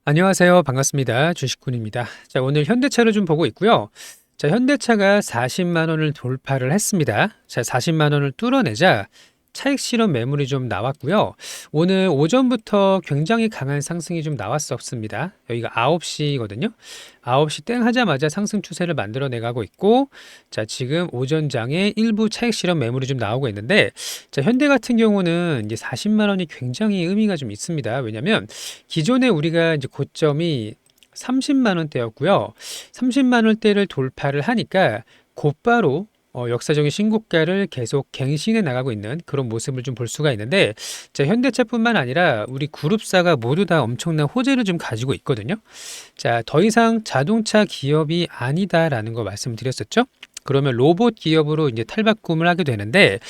안녕하세요. 반갑습니다. 주식군입니다. 자, 오늘 현대차를 좀 보고 있고요. 자, 현대차가 40만 원을 돌파를 했습니다. 자, 40만 원을 뚫어내자 차익 실현 매물이 좀 나왔고요. 오늘 오전부터 굉장히 강한 상승이 좀 나왔었습니다. 여기가 9시거든요. 9시 땡 하자마자 상승 추세를 만들어내 가고 있고, 자, 지금 오전장에 일부 차익 실현 매물이 좀 나오고 있는데, 자, 현대 같은 경우는 이제 40만 원이 굉장히 의미가 좀 있습니다. 왜냐면 기존에 우리가 이제 고점이 30만 원대였고요. 30만 원대를 돌파를 하니까 곧바로 역사적인 신고가를 계속 갱신해 나가고 있는 그런 모습을 좀 볼 수가 있는데, 자, 현대차뿐만 아니라 우리 그룹사가 모두 다 엄청난 호재를 좀 가지고 있거든요. 자, 더 이상 자동차 기업이 아니다라는 거 말씀드렸었죠. 그러면 로봇 기업으로 이제 탈바꿈을 하게 되는데,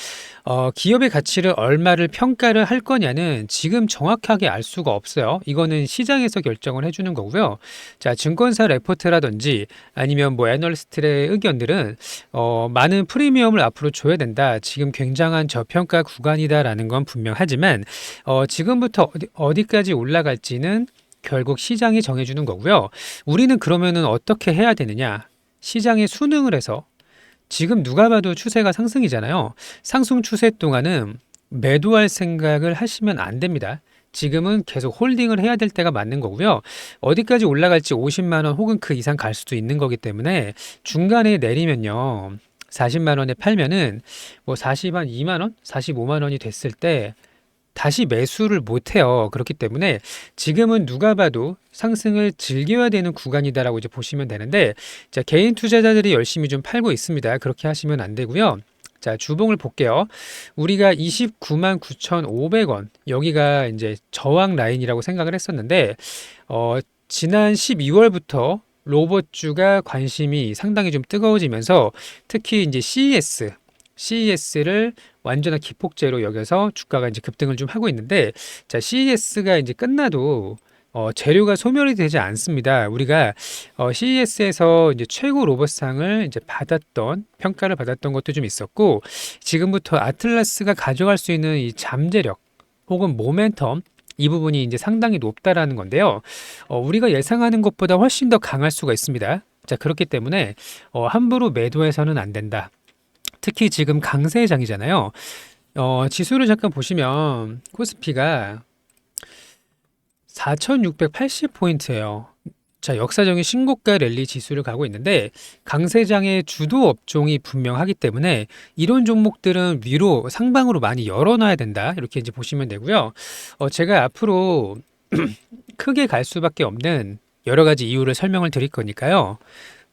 기업의 가치를 얼마를 평가를 할 거냐는 지금 정확하게 알 수가 없어요. 이거는 시장에서 결정을 해주는 거고요. 자, 증권사 레포트라든지 아니면 뭐 애널리스트의 의견들은 많은 프리미엄을 앞으로 줘야 된다. 지금 굉장한 저평가 구간이다라는 건 분명하지만 지금부터 어디까지 올라갈지는 결국 시장이 정해주는 거고요. 우리는 그러면은 어떻게 해야 되느냐? 시장에 순응을 해서 지금 누가 봐도 추세가 상승이잖아요. 상승 추세 동안은 매도할 생각을 하시면 안 됩니다. 지금은 계속 홀딩을 해야 될 때가 맞는 거고요. 어디까지 올라갈지 50만 원 혹은 그 이상 갈 수도 있는 거기 때문에 중간에 내리면요. 40만 원에 팔면은 뭐 42만 원, 45만 원이 됐을 때 다시 매수를 못 해요. 그렇기 때문에 지금은 누가 봐도 상승을 즐겨야 되는 구간이다라고 이제 보시면 되는데, 자, 개인 투자자들이 열심히 좀 팔고 있습니다. 그렇게 하시면 안 되고요. 자, 주봉을 볼게요. 우리가 29만 9,500원, 여기가 이제 저항 라인이라고 생각을 했었는데, 지난 12월부터 로봇주가 관심이 상당히 좀 뜨거워지면서 특히 이제 CES를 완전한 기폭제로 여겨서 주가가 이제 급등을 좀 하고 있는데, 자, CES가 이제 끝나도 재료가 소멸이 되지 않습니다. 우리가 CES에서 이제 최고 로봇상을 이제 평가를 받았던 것도 좀 있었고, 지금부터 아틀라스가 가져갈 수 있는 이 잠재력 혹은 모멘텀, 이 부분이 이제 상당히 높다라는 건데요. 우리가 예상하는 것보다 훨씬 더 강할 수가 있습니다. 자, 그렇기 때문에 함부로 매도해서는 안 된다. 특히 지금 강세장이잖아요. 지수를 잠깐 보시면 코스피가 4,680포인트예요. 자, 역사적인 신고가 랠리 지수를 가고 있는데 강세장의 주도 업종이 분명하기 때문에 이런 종목들은 위로 상방으로 많이 열어놔야 된다. 이렇게 이제 보시면 되고요. 제가 앞으로 크게 갈 수밖에 없는 여러 가지 이유를 설명을 드릴 거니까요.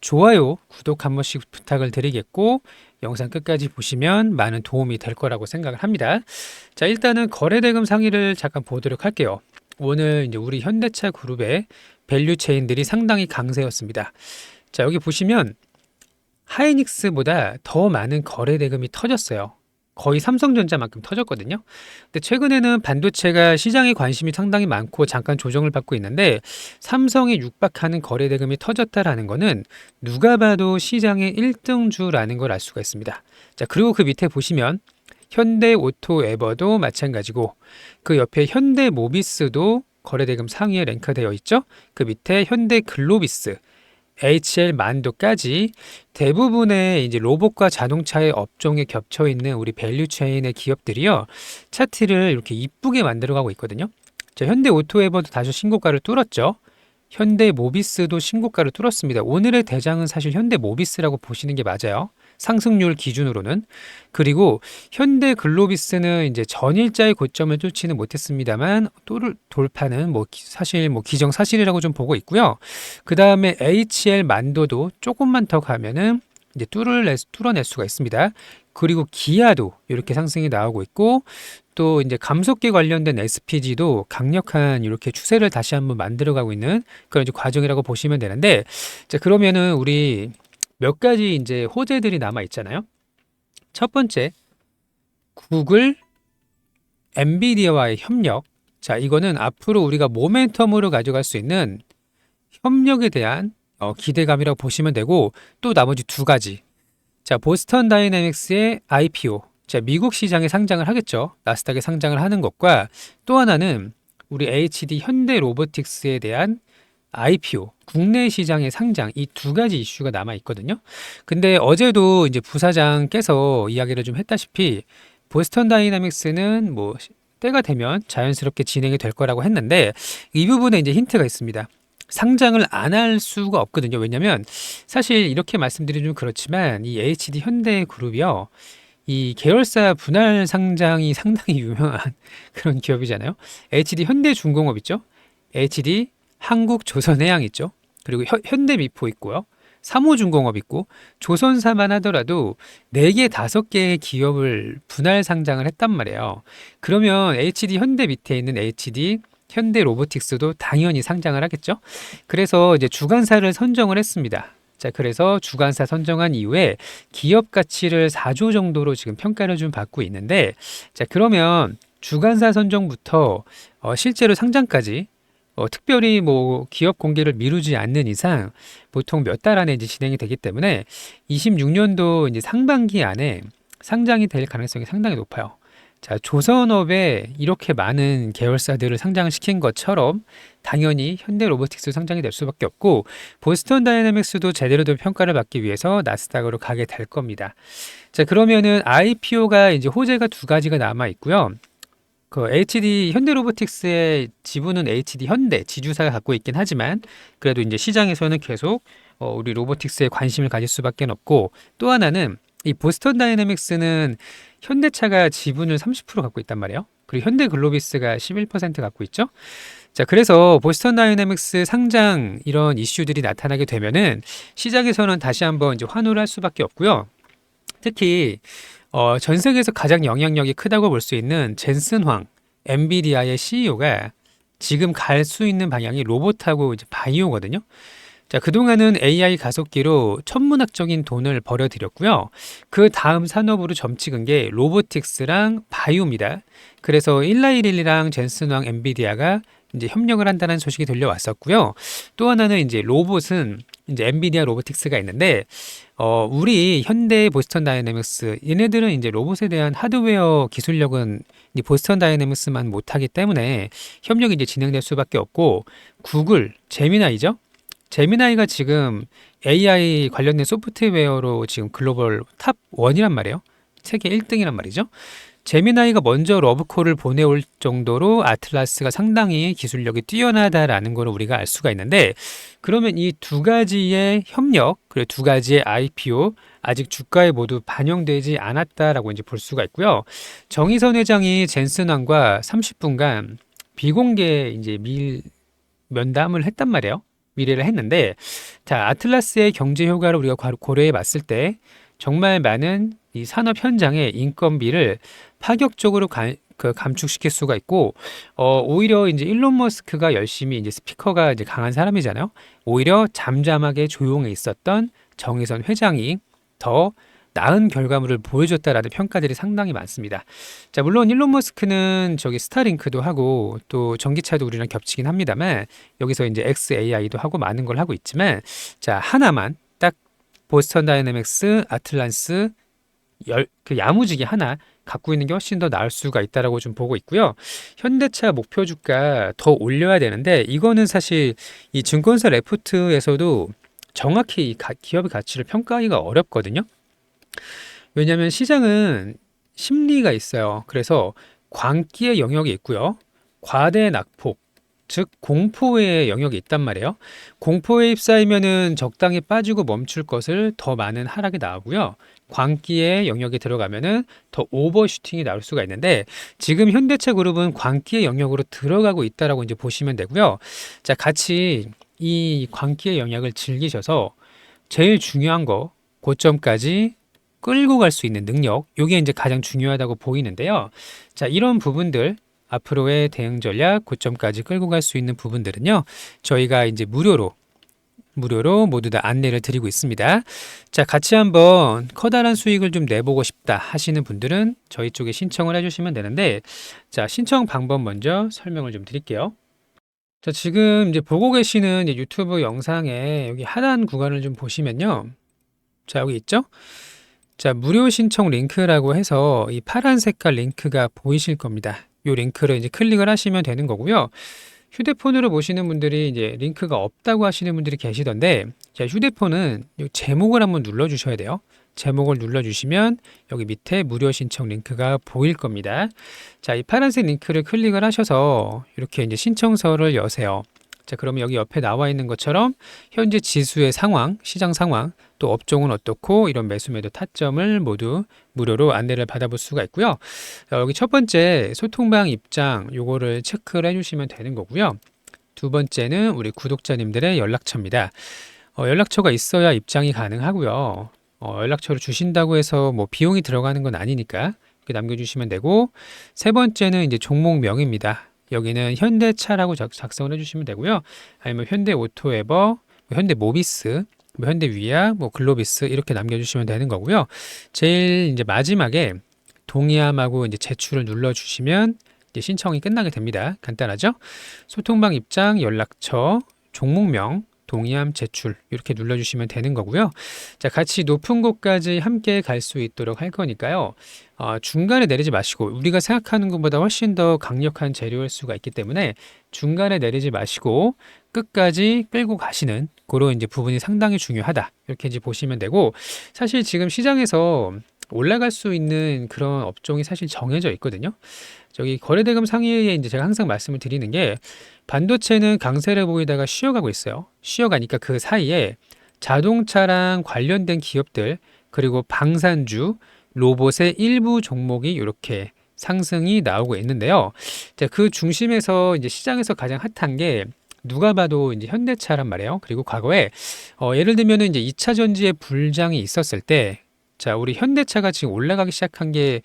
좋아요, 구독 한 번씩 부탁을 드리겠고, 영상 끝까지 보시면 많은 도움이 될 거라고 생각을 합니다. 자, 일단은 거래대금 상위를 잠깐 보도록 할게요. 오늘 이제 우리 현대차 그룹의 밸류 체인들이 상당히 강세였습니다. 자, 여기 보시면 하이닉스보다 더 많은 거래대금이 터졌어요. 거의 삼성전자만큼 터졌거든요. 근데 최근에는 반도체가 시장에 관심이 상당히 많고 잠깐 조정을 받고 있는데, 삼성에 육박하는 거래대금이 터졌다라는 거는 누가 봐도 시장의 1등주라는 걸 알 수가 있습니다. 자, 그리고 그 밑에 보시면 현대오토에버도 마찬가지고, 그 옆에 현대모비스도 거래대금 상위에 랭크되어 있죠. 그 밑에 현대글로비스, HL 만도까지 대부분의 이제 로봇과 자동차의 업종에 겹쳐 있는 우리 밸류 체인의 기업들이요, 차트를 이렇게 이쁘게 만들어 가고 있거든요. 자, 현대오토에버도 다시 신고가를 뚫었죠. 현대모비스도 신고가를 뚫었습니다. 오늘의 대장은 사실 현대모비스라고 보시는 게 맞아요. 상승률 기준으로는. 그리고 현대글로비스는 이제 전일자의 고점을 뚫지는 못했습니다만 돌파는 사실 기정사실이라고 좀 보고 있고요. 그 다음에 HL 만도도 조금만 더 가면은 이제 뚫어낼 수가 있습니다. 그리고 기아도 이렇게 상승이 나오고 있고, 또 이제 감속기 관련된 SPG도 강력한 이렇게 추세를 다시 한번 만들어가고 있는 그런 이제 과정이라고 보시면 되는데, 자, 그러면은 우리 몇 가지 이제 호재들이 남아 있잖아요. 첫 번째, 구글, 엔비디아와의 협력. 자, 이거는 앞으로 우리가 모멘텀으로 가져갈 수 있는 협력에 대한 기대감이라고 보시면 되고, 또 나머지 두 가지. 자, 보스턴 다이내믹스의 IPO. 자, 미국 시장에 상장을 하겠죠. 나스닥에 상장을 하는 것과, 또 하나는 우리 HD 현대로보틱스에 대한 IPO, 국내 시장의 상장, 이 두 가지 이슈가 남아 있거든요. 근데 어제도 이제 부사장께서 이야기를 좀 했다시피 보스턴 다이나믹스는 뭐 때가 되면 자연스럽게 진행이 될 거라고 했는데 이 부분에 이제 힌트가 있습니다. 상장을 안 할 수가 없거든요. 왜냐면 사실 이렇게 말씀드리면 좀 그렇지만 이 HD 현대그룹이요. 이 계열사 분할 상장이 상당히 유명한 그런 기업이잖아요. HD 현대중공업 있죠? HD 한국조선해양 있죠? 그리고 현대미포 있고요. 삼호중공업 있고 조선사만 하더라도 4개, 5개의 기업을 분할 상장을 했단 말이에요. 그러면 HD 현대 밑에 있는 HD 현대로보틱스도 당연히 상장을 하겠죠. 그래서 이제 주관사를 선정을 했습니다. 자, 그래서 주관사 선정한 이후에 기업 가치를 4조 정도로 지금 평가를 좀 받고 있는데, 자, 그러면 주관사 선정부터 실제로 상장까지 특별히 뭐 기업 공개를 미루지 않는 이상 보통 몇 달 안에 이제 진행이 되기 때문에 26년도 이제 상반기 안에 상장이 될 가능성이 상당히 높아요. 자, 조선업에 이렇게 많은 계열사들을 상장을 시킨 것처럼 당연히 현대로보틱스 상장이 될 수밖에 없고 보스턴 다이내믹스도 제대로 된 평가를 받기 위해서 나스닥으로 가게 될 겁니다. 자, 그러면은 IPO가 이제 호재가 두 가지가 남아 있고요. 그 HD 현대로보틱스의 지분은 HD 현대 지주사가 갖고 있긴 하지만 그래도 이제 시장에서는 계속 우리 로보틱스에 관심을 가질 수밖에 없고 또 하나는 이 보스턴 다이내믹스는 현대차가 지분을 30% 갖고 있단 말이에요. 그리고 현대글로비스가 11% 갖고 있죠. 자, 그래서 보스턴 다이내믹스 상장 이런 이슈들이 나타나게 되면은 시장에서는 다시 한번 이제 환호를 할 수밖에 없고요. 특히 전 세계에서 가장 영향력이 크다고 볼 수 있는 젠슨 황, 엔비디아의 CEO가 지금 갈 수 있는 방향이 로봇하고 이제 바이오거든요. 자, 그동안은 AI 가속기로 천문학적인 돈을 벌여들였고요. 그 다음 산업으로 점찍은 게 로보틱스랑 바이오입니다. 그래서 191이랑 젠슨 황 엔비디아가 이제 협력을 한다는 소식이 들려왔었고요. 또 하나는 이제 로봇은 이제 엔비디아 로보틱스가 있는데 우리 현대 보스턴 다이내믹스 얘네들은 이제 로봇에 대한 하드웨어 기술력은 이 보스턴 다이내믹스만 못하기 때문에 협력이 이제 진행될 수밖에 없고 구글, 제미나이죠. 제미나이가 지금 AI 관련된 소프트웨어로 지금 글로벌 탑 1이란 말이에요. 세계 1등이란 말이죠. 제미나이가 먼저 러브콜을 보내올 정도로 아틀라스가 상당히 기술력이 뛰어나다라는 걸 우리가 알 수가 있는데 그러면 이 두 가지의 협력 그리고 두 가지의 IPO 아직 주가에 모두 반영되지 않았다라고 이제 볼 수가 있고요. 정의선 회장이 젠슨 황과 30분간 비공개 이제 면담을 했단 말이에요. 미래를 했는데 자, 아틀라스의 경제 효과를 우리가 고려해 봤을 때 정말 많은 이 산업 현장의 인건비를 파격적으로 감축시킬 수가 있고 오히려 이제 일론 머스크가 열심히 이제 스피커가 이제 강한 사람이잖아요. 오히려 잠잠하게 조용해 있었던 정의선 회장이 더 나은 결과물을 보여줬다라는 평가들이 상당히 많습니다. 자, 물론 일론 머스크는 저기 스타링크도 하고 또 전기차도 우리랑 겹치긴 합니다만 여기서 이제 XAI도 하고 많은 걸 하고 있지만 자, 하나만 딱 보스턴 다이내믹스, 아틀란스 그 야무지게 하나 갖고 있는 게 훨씬 더 나을 수가 있다라고 좀 보고 있고요. 현대차 목표 주가 더 올려야 되는데 이거는 사실 이 증권사 레포트에서도 정확히 기업의 가치를 평가하기가 어렵거든요. 왜냐하면 시장은 심리가 있어요. 그래서 광기의 영역이 있고요. 과대 낙폭, 즉 공포의 영역이 있단 말이에요. 공포에 휩싸이면은 적당히 빠지고 멈출 것을 더 많은 하락이 나오고요. 광기의 영역에 들어가면은 더 오버슈팅이 나올 수가 있는데 지금 현대차 그룹은 광기의 영역으로 들어가고 있다라고 이제 보시면 되고요. 자, 같이 이 광기의 영역을 즐기셔서 제일 중요한 거 고점까지 끌고 갈 수 있는 능력, 이게 이제 가장 중요하다고 보이는데요. 자, 이런 부분들 앞으로의 대응 전략, 고점까지 끌고 갈 수 있는 부분들은요. 저희가 이제 무료로 모두 다 안내를 드리고 있습니다. 자, 같이 한번 커다란 수익을 좀 내보고 싶다 하시는 분들은 저희 쪽에 신청을 해주시면 되는데 자, 신청 방법 먼저 설명을 좀 드릴게요. 자, 지금 이제 보고 계시는 이제 유튜브 영상에 여기 하단 구간을 좀 보시면요. 자, 여기 있죠? 자, 무료 신청 링크라고 해서 이 파란 색깔 링크가 보이실 겁니다. 요 링크를 이제 클릭을 하시면 되는 거고요. 휴대폰으로 보시는 분들이 이제 링크가 없다고 하시는 분들이 계시던데, 자, 휴대폰은 요 제목을 한번 눌러 주셔야 돼요. 제목을 눌러 주시면 여기 밑에 무료 신청 링크가 보일 겁니다. 자, 이 파란색 링크를 클릭을 하셔서 이렇게 이제 신청서를 여세요. 자, 그러면 여기 옆에 나와 있는 것처럼 현재 지수의 상황, 시장 상황, 또 업종은 어떻고 이런 매수 매도 타점을 모두 무료로 안내를 받아볼 수가 있고요. 여기 첫 번째 소통방 입장 요거를 체크를 해주시면 되는 거고요. 두 번째는 우리 구독자님들의 연락처입니다. 연락처가 있어야 입장이 가능하고요. 연락처를 주신다고 해서 뭐 비용이 들어가는 건 아니니까 이렇게 남겨주시면 되고, 세 번째는 이제 종목명입니다. 여기는 현대차라고 작성을 해주시면 되고요. 아니면 현대오토에버, 현대모비스, 현대위아, 글로비스 이렇게 남겨주시면 되는 거고요. 제일 이제 마지막에 동의함하고 이제 제출을 눌러주시면 이제 신청이 끝나게 됩니다. 간단하죠? 소통방 입장, 연락처, 종목명, 동의함 제출 이렇게 눌러주시면 되는 거고요. 자, 같이 높은 곳까지 함께 갈 수 있도록 할 거니까요. 중간에 내리지 마시고, 우리가 생각하는 것보다 훨씬 더 강력한 재료일 수가 있기 때문에 중간에 내리지 마시고 끝까지 끌고 가시는 그런 이제 부분이 상당히 중요하다. 이렇게 이제 보시면 되고, 사실 지금 시장에서 올라갈 수 있는 그런 업종이 사실 정해져 있거든요. 저기 거래대금 상위에 이제 제가 항상 말씀을 드리는 게, 반도체는 강세를 보이다가 쉬어가고 있어요. 쉬어가니까 그 사이에 자동차랑 관련된 기업들, 그리고 방산주, 로봇의 일부 종목이 이렇게 상승이 나오고 있는데요. 자, 그 중심에서 이제 시장에서 가장 핫한 게 누가 봐도 이제 현대차란 말이에요. 그리고 과거에 예를 들면은 이제 2차 전지의 불장이 있었을 때, 자, 우리 현대차가 지금 올라가기 시작한 게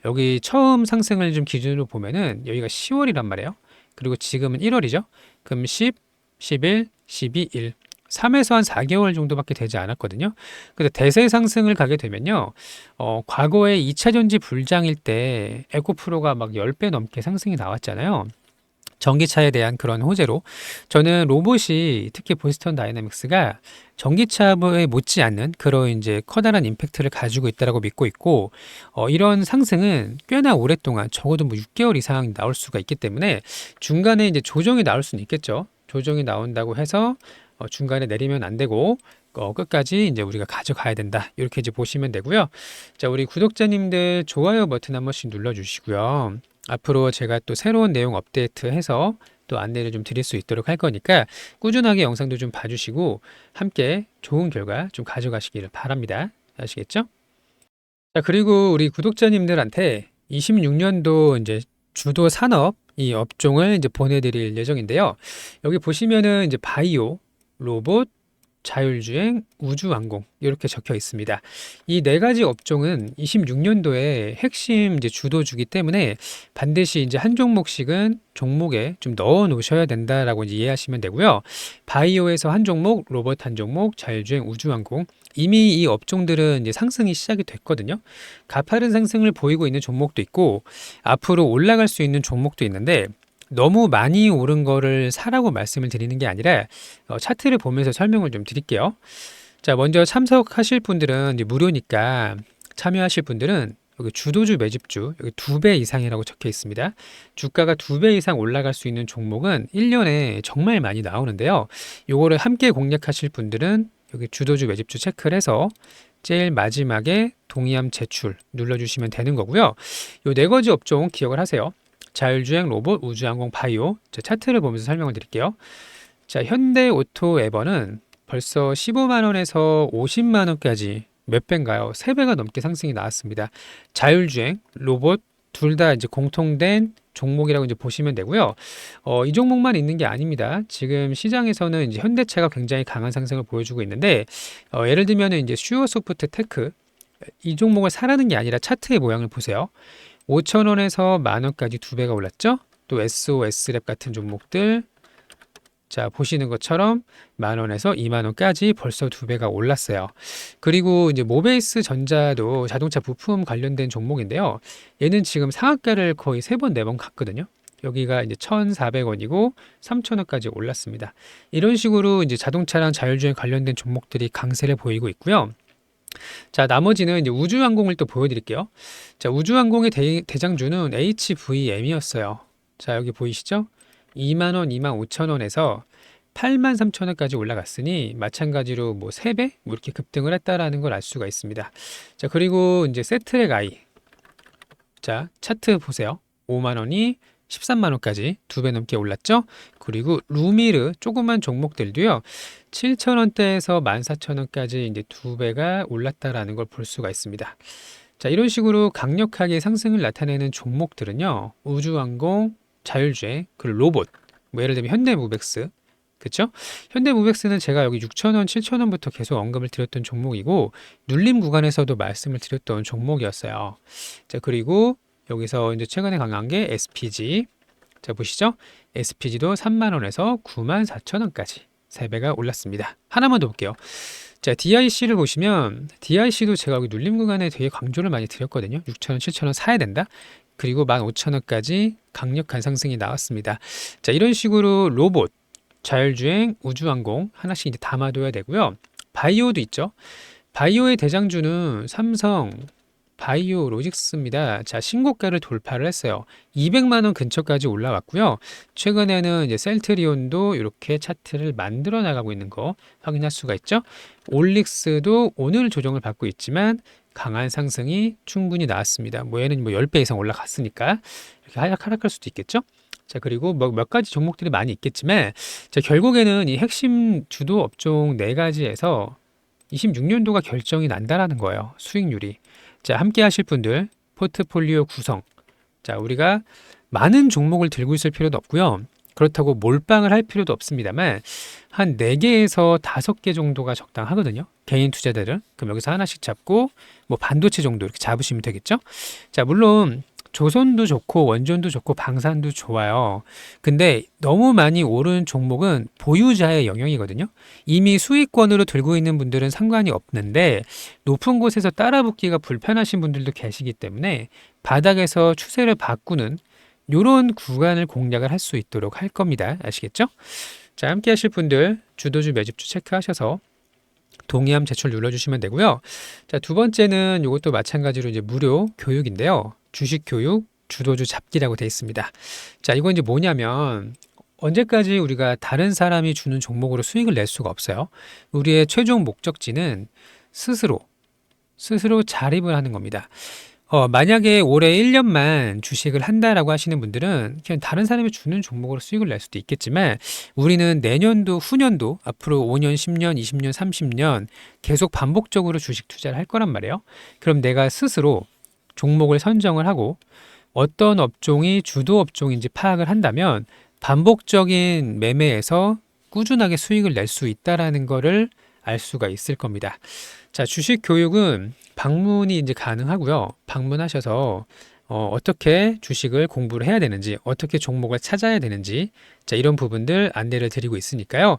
여기 처음 상승을 좀 기준으로 보면은 여기가 10월이란 말이에요. 그리고 지금은 1월이죠. 그럼 10, 11, 12, 1. 3에서 한 4개월 정도밖에 되지 않았거든요. 그래서 대세 상승을 가게 되면요. 과거에 2차 전지 불장일 때 에코프로가 막 10배 넘게 상승이 나왔잖아요. 전기차에 대한 그런 호재로, 저는 로봇이, 특히 보스턴 다이내믹스가 전기차에 못지않는 그런 이제 커다란 임팩트를 가지고 있다고 믿고 있고, 이런 상승은 꽤나 오랫동안, 적어도 뭐 6개월 이상 나올 수가 있기 때문에 중간에 이제 조정이 나올 수는 있겠죠. 조정이 나온다고 해서 중간에 내리면 안 되고 끝까지 이제 우리가 가져가야 된다. 이렇게 이제 보시면 되고요. 자, 우리 구독자님들 좋아요 버튼 한 번씩 눌러주시고요. 앞으로 제가 또 새로운 내용 업데이트해서 또 안내를 좀 드릴 수 있도록 할 거니까 꾸준하게 영상도 좀 봐주시고 함께 좋은 결과 좀 가져가시기를 바랍니다. 아시겠죠? 자, 그리고 우리 구독자님들한테 26년도 이제 주도 산업 이 업종을 이제 보내드릴 예정인데요. 여기 보시면은 이제 바이오, 로봇, 자율주행, 우주항공 이렇게 적혀 있습니다. 이 네 가지 업종은 26년도에 핵심 이제 주도주기 때문에 반드시 이제 한 종목씩은 종목에 좀 넣어 놓으셔야 된다라고 이제 이해하시면 되고요. 바이오에서 한 종목, 로봇 한 종목, 자율주행, 우주항공, 이미 이 업종들은 이제 상승이 시작이 됐거든요. 가파른 상승을 보이고 있는 종목도 있고 앞으로 올라갈 수 있는 종목도 있는데, 너무 많이 오른 거를 사라고 말씀을 드리는 게 아니라 차트를 보면서 설명을 좀 드릴게요. 자, 먼저 참석하실 분들은 이제 무료니까, 참여하실 분들은 여기 주도주 매집주 여기 2배 이상이라고 적혀 있습니다. 주가가 2배 이상 올라갈 수 있는 종목은 1년에 정말 많이 나오는데요. 요거를 함께 공략하실 분들은 여기 주도주 매집주 체크를 해서 제일 마지막에 동의함 제출 눌러주시면 되는 거고요. 요 네 가지 업종 기억을 하세요. 자율주행, 로봇, 우주항공, 바이오. 자, 차트를 보면서 설명을 드릴게요. 자, 현대오토에버는 벌써 15만 원에서 50만 원까지 몇 배인가요? 3배가 넘게 상승이 나왔습니다. 자율주행, 로봇 둘 다 이제 공통된 종목이라고 이제 보시면 되고요. 이 종목만 있는 게 아닙니다. 지금 시장에서는 이제 현대차가 굉장히 강한 상승을 보여주고 있는데, 예를 들면 이제 슈어소프트 테크, 이 종목을 사라는 게 아니라 차트의 모양을 보세요. 5,000원에서 만원까지 2배가 올랐죠. 또 SOS랩 같은 종목들, 자, 보시는 것처럼 만원에서 2만원까지 벌써 2배가 올랐어요. 그리고 이제 모베이스 전자도 자동차 부품 관련된 종목인데요. 얘는 지금 상한가를 거의 3번, 4번 갔거든요. 여기가 이제 1,400원이고 3,000원까지 올랐습니다. 이런 식으로 이제 자동차랑 자율주행 관련된 종목들이 강세를 보이고 있고요. 자, 나머지는 이제 우주항공을 또 보여드릴게요. 자, 우주항공의 대장주는 HVM이었어요. 자, 여기 보이시죠? 2만 원, 2만 5천 원에서 8만 3천 원까지 올라갔으니 마찬가지로 뭐 3배 뭐 이렇게 급등을 했다라는 걸 알 수가 있습니다. 자, 그리고 이제 세트랙 아이. 자, 차트 보세요. 5만 원이 13만 원까지 2배 넘게 올랐죠? 그리고 루미르 조그만 종목들도요. 7천 원대에서 14,000 원까지 이제 2배가 올랐다라는 걸 볼 수가 있습니다. 자, 이런 식으로 강력하게 상승을 나타내는 종목들은요. 우주항공, 자율주행, 그리고 로봇. 뭐 예를 들면 현대무백스. 그쵸? 현대무백스는 제가 여기 6,000원, 7,000원부터 계속 언급을 드렸던 종목이고 눌림 구간에서도 말씀을 드렸던 종목이었어요. 자, 그리고 여기서 이제 최근에 강한 게 SPG. 자, 보시죠? SPG도 3만 원에서 9만 4천 원까지 3배가 올랐습니다. 하나만 더 볼게요. 자, DIC를 보시면 DIC도 제가 여기 눌림 구간에 되게 강조를 많이 드렸거든요. 6,000원, 7,000원 사야 된다. 그리고 15,000원까지 강력한 상승이 나왔습니다. 자, 이런 식으로 로봇, 자율주행, 우주항공 하나씩 이제 담아둬야 되고요. 바이오도 있죠. 바이오의 대장주는 삼성 바이오로직스입니다. 자, 신고가를 돌파를 했어요. 200만 원 근처까지 올라왔고요. 최근에는 이제 셀트리온도 이렇게 차트를 만들어 나가고 있는 거 확인할 수가 있죠. 올릭스도 오늘 조정을 받고 있지만 강한 상승이 충분히 나왔습니다. 뭐 얘는 뭐 10배 이상 올라갔으니까 이렇게 하락할 수도 있겠죠. 자, 그리고 몇 가지 종목들이 많이 있겠지만 자, 결국에는 이 핵심 주도 업종 4가지에서 26년도가 결정이 난다라는 거예요. 수익률이. 자, 함께 하실 분들 포트폴리오 구성. 자, 우리가 많은 종목을 들고 있을 필요도 없고요. 그렇다고 몰빵을 할 필요도 없습니다만 한 4개에서 5개 정도가 적당하거든요. 개인 투자자들은. 그럼 여기서 하나씩 잡고 뭐 반도체 정도 이렇게 잡으시면 되겠죠. 자, 물론 조선도 좋고 원전도 좋고 방산도 좋아요. 근데 너무 많이 오른 종목은 보유자의 영역이거든요. 이미 수익권으로 들고 있는 분들은 상관이 없는데 높은 곳에서 따라붙기가 불편하신 분들도 계시기 때문에 바닥에서 추세를 바꾸는 이런 구간을 공략을 할 수 있도록 할 겁니다. 아시겠죠? 자, 함께 하실 분들 주도주 매집주 체크하셔서 동의함 제출 눌러주시면 되고요. 자, 두 번째는 이것도 마찬가지로 이제 무료 교육인데요. 주식 교육 주도주 잡기라고 되어 있습니다. 자, 이건 이제 뭐냐면 언제까지 우리가 다른 사람이 주는 종목으로 수익을 낼 수가 없어요. 우리의 최종 목적지는 스스로 자립을 하는 겁니다. 만약에 올해 1년만 주식을 한다라고 하시는 분들은 그냥 다른 사람이 주는 종목으로 수익을 낼 수도 있겠지만 우리는 내년도, 후년도, 앞으로 5년, 10년, 20년, 30년 계속 반복적으로 주식 투자를 할 거란 말이에요. 그럼 내가 스스로 종목을 선정을 하고 어떤 업종이 주도 업종인지 파악을 한다면 반복적인 매매에서 꾸준하게 수익을 낼 수 있다라는 거를 알 수가 있을 겁니다. 자, 주식 교육은 방문이 이제 가능하고요. 방문하셔서 어떻게 주식을 공부를 해야 되는지, 어떻게 종목을 찾아야 되는지, 자, 이런 부분들 안내를 드리고 있으니까요.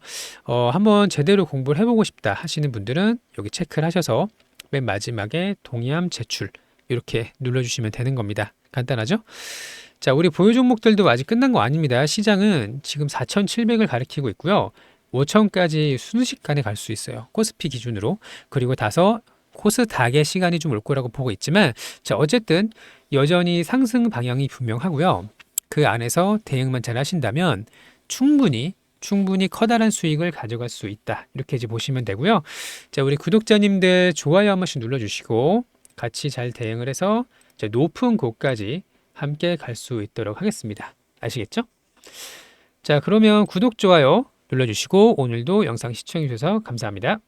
한번 제대로 공부를 해보고 싶다 하시는 분들은 여기 체크를 하셔서 맨 마지막에 동의함 제출 이렇게 눌러주시면 되는 겁니다. 간단하죠? 자, 우리 보유 종목들도 아직 끝난 거 아닙니다. 시장은 지금 4,700을 가리키고 있고요. 5천까지 순식간에 갈 수 있어요. 코스피 기준으로. 그리고 코스닥의 시간이 좀 올 거라고 보고 있지만 자, 어쨌든 여전히 상승 방향이 분명하고요. 그 안에서 대응만 잘 하신다면 충분히 커다란 수익을 가져갈 수 있다. 이렇게 이제 보시면 되고요. 자, 우리 구독자님들 좋아요 한 번씩 눌러주시고 같이 잘 대응을 해서 높은 곳까지 함께 갈 수 있도록 하겠습니다. 아시겠죠? 자, 그러면 구독, 좋아요 눌러주시고 오늘도 영상 시청해 주셔서 감사합니다.